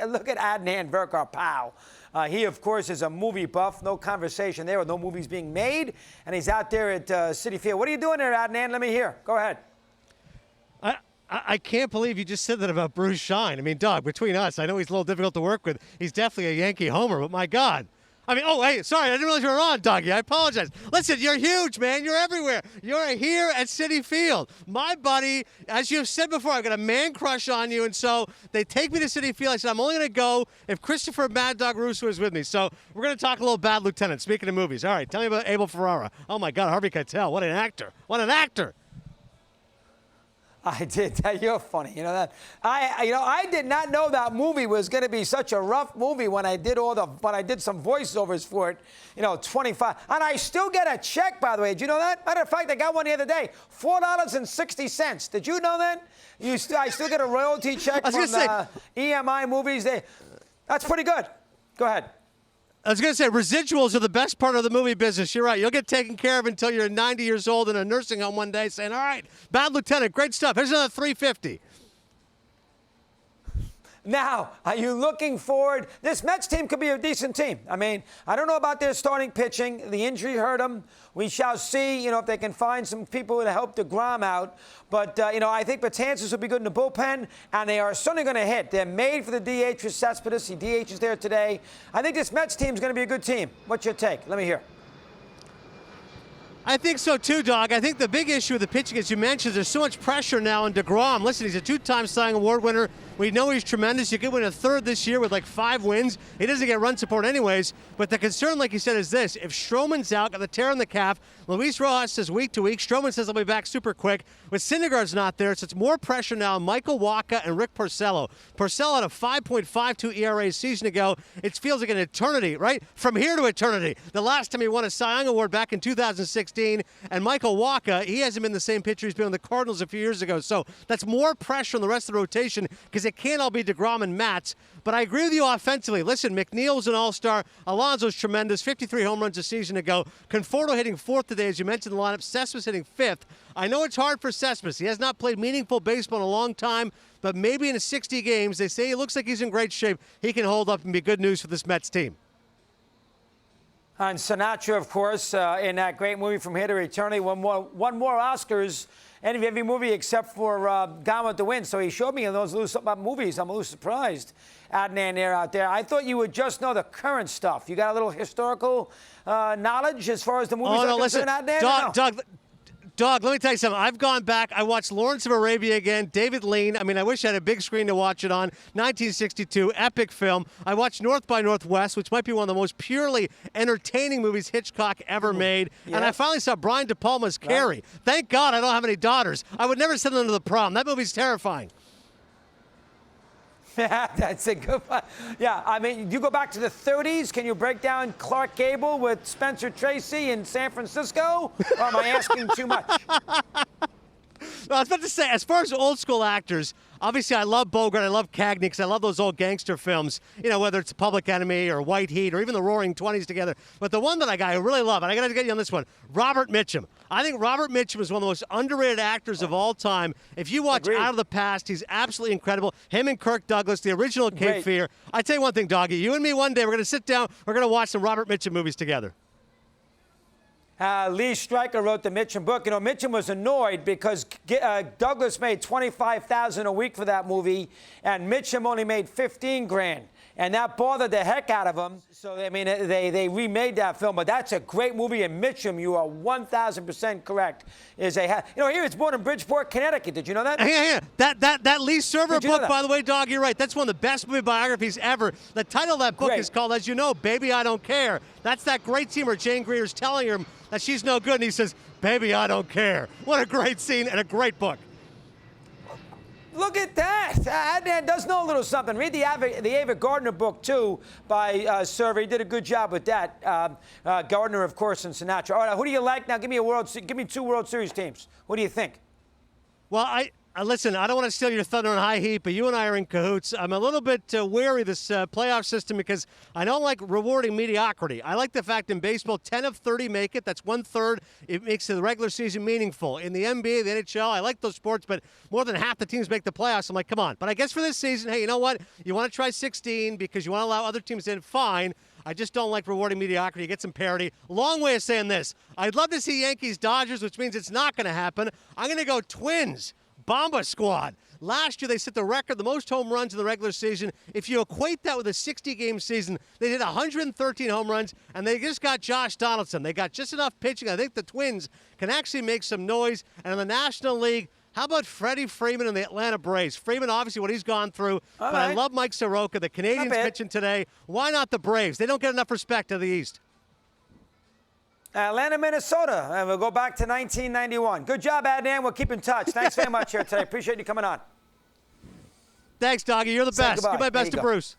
look at Adnan Virk, our pal. He, of course, is a movie buff. No conversation there with no movies being made. And he's out there at Citi Field. What are you doing there, Adnan? Let me hear. Go ahead. I can't believe you just said that about Bruce Shine. I mean, dog, between us, I know he's a little difficult to work with. He's definitely a Yankee homer, but my God. I mean, oh, hey, sorry, I didn't realize you were on, doggy. I apologize. Listen, you're huge, man. You're everywhere. You're here at Citi Field. My buddy, as you've said before, I've got a man crush on you, and so they take me to Citi Field. I said, I'm only going to go if Christopher Mad Dog Russo is with me. So we're going to talk a little Bad Lieutenant, speaking of movies. All right, tell me about Abel Ferrara. Oh, my God, Harvey Keitel. What an actor. What an actor. I did. You're funny. You know that. I did not know that movie was going to be such a rough movie when I did some voiceovers for it. 25, and I still get a check, by the way. Did you know that? Matter of fact, I got one the other day, $4.60. Did you know that? I still get a royalty check from EMI Movies. That's pretty good. Go ahead. I was going to say, residuals are the best part of the movie business. You're right. You'll get taken care of until you're 90 years old in a nursing home one day saying, all right, Bad Lieutenant, great stuff. Here's another $350. Now, are you looking forward? This Mets team could be a decent team. I mean, I don't know about their starting pitching. The injury hurt them. We shall see, if they can find some people to help DeGrom out. But, I think Betances will be good in the bullpen, and they are certainly going to hit. They're made for the DH with Cespedes. He DH is there today. I think this Mets team is going to be a good team. What's your take? Let me hear. I think so, too, Dog. I think the big issue with the pitching, as you mentioned, there's so much pressure now on DeGrom. Listen, he's a two-time Cy Young Award winner. We know he's tremendous. You could win a third this year with like 5 wins. He doesn't get run support anyways. But the concern, like you said, is this. If Stroman's out, got the tear in the calf, Luis Rojas says week to week. Stroman says he'll be back super quick. With Syndergaard's not there, so it's more pressure now on Michael Wacha and Rick Porcello. Porcello had a 5.52 ERA a season ago. It feels like an eternity, right? From here to eternity. The last time he won a Cy Young Award back in 2016. And Michael Wacha, he hasn't been the same pitcher he's been on the Cardinals a few years ago. So that's more pressure on the rest of the rotation because it can't all be DeGrom and Matz. But I agree with you offensively. Listen, McNeil's an all-star. Alonso's tremendous, 53 home runs a season ago. Conforto hitting 4th today, as you mentioned in the lineup. Cespedes hitting 5th. I know it's hard for Cespedes. He has not played meaningful baseball in a long time, but maybe in 60 games, they say he looks like he's in great shape. He can hold up and be good news for this Mets team. And Sinatra, of course, in that great movie From Here to Eternity, won more Oscars every movie except for Gone with the Wind. So he showed me those little something about movies. I'm a little surprised, Adnan, out there. I thought you would just know the current stuff. You got a little historical knowledge as far as the movies are concerned, Adnan? Dog, let me tell you something. I've gone back. I watched Lawrence of Arabia again, David Lean. I mean, I wish I had a big screen to watch it on. 1962, epic film. I watched North by Northwest, which might be one of the most purely entertaining movies Hitchcock ever made. Yeah. And I finally saw Brian De Palma's Carrie. Right. Thank God I don't have any daughters. I would never send them to the prom. That movie's terrifying. Yeah, that's a good one. Yeah, I mean, you go back to the 30s. Can you break down Clark Gable with Spencer Tracy in San Francisco? Or am I asking too much? No, I was about to say, as far as old school actors, obviously I love Bogart, I love Cagney, because I love those old gangster films, whether it's Public Enemy or White Heat or even the Roaring Twenties together. But the one that I really love, and I got to get you on this one, Robert Mitchum. I think Robert Mitchum is one of the most underrated actors of all time. If you watch Out of the Past, he's absolutely incredible. Him and Kirk Douglas, the original Cape Fear. I tell you one thing, Doggy, you and me one day, we're going to sit down, we're going to watch some Robert Mitchum movies together. Lee Stryker wrote the Mitchum book. Mitchum was annoyed because Douglas made $25,000 a week for that movie, and Mitchum only made $15,000, and that bothered the heck out of him. So I mean, they remade that film, but that's a great movie. And Mitchum, you are 1,000% correct. Here it's born in Bridgeport, Connecticut. Did you know that? Yeah. That Lee Server book, by the way, Dog, you're right. That's one of the best movie biographies ever. The title of that book is called, as you know, Baby, I Don't Care. That's that great scene where Jane Greer's telling her that she's no good, and he says, Baby, I don't care. What a great scene and a great book. Look at that. Adnan does know a little something. Read the Ava Gardner book, too, by Server. He did a good job with that. Gardner, of course, and Sinatra. All right, who do you like? Now, give me 2 World Series teams. What do you think? Well, Listen, I don't want to steal your thunder on high heat, but you and I are in cahoots. I'm a little bit wary of this playoff system because I don't like rewarding mediocrity. I like the fact in baseball, 10 of 30 make it. That's 1/3. It makes the regular season meaningful. In the NBA, the NHL, I like those sports, but more than half the teams make the playoffs. I'm like, come on. But I guess for this season, hey, you know what? You want to try 16 because you want to allow other teams in, fine. I just don't like rewarding mediocrity. Get some parity. Long way of saying this. I'd love to see Yankees-Dodgers, which means it's not going to happen. I'm going to go Twins. Bomba Squad. Last year, they set the record, the most home runs in the regular season. If you equate that with a 60-game season, they did 113 home runs, and they just got Josh Donaldson. They got just enough pitching. I think the Twins can actually make some noise. And in the National League, how about Freddie Freeman and the Atlanta Braves? Freeman, obviously, what he's gone through. But I love Mike Soroka. The Canadians pitching today. Why not the Braves? They don't get enough respect to the East. Atlanta, Minnesota, and we'll go back to 1991. Good job, Adnan. We'll keep in touch. Thanks very much here today. Appreciate you coming on. Thanks, Doggy. You're the best. Give my best to Bruce.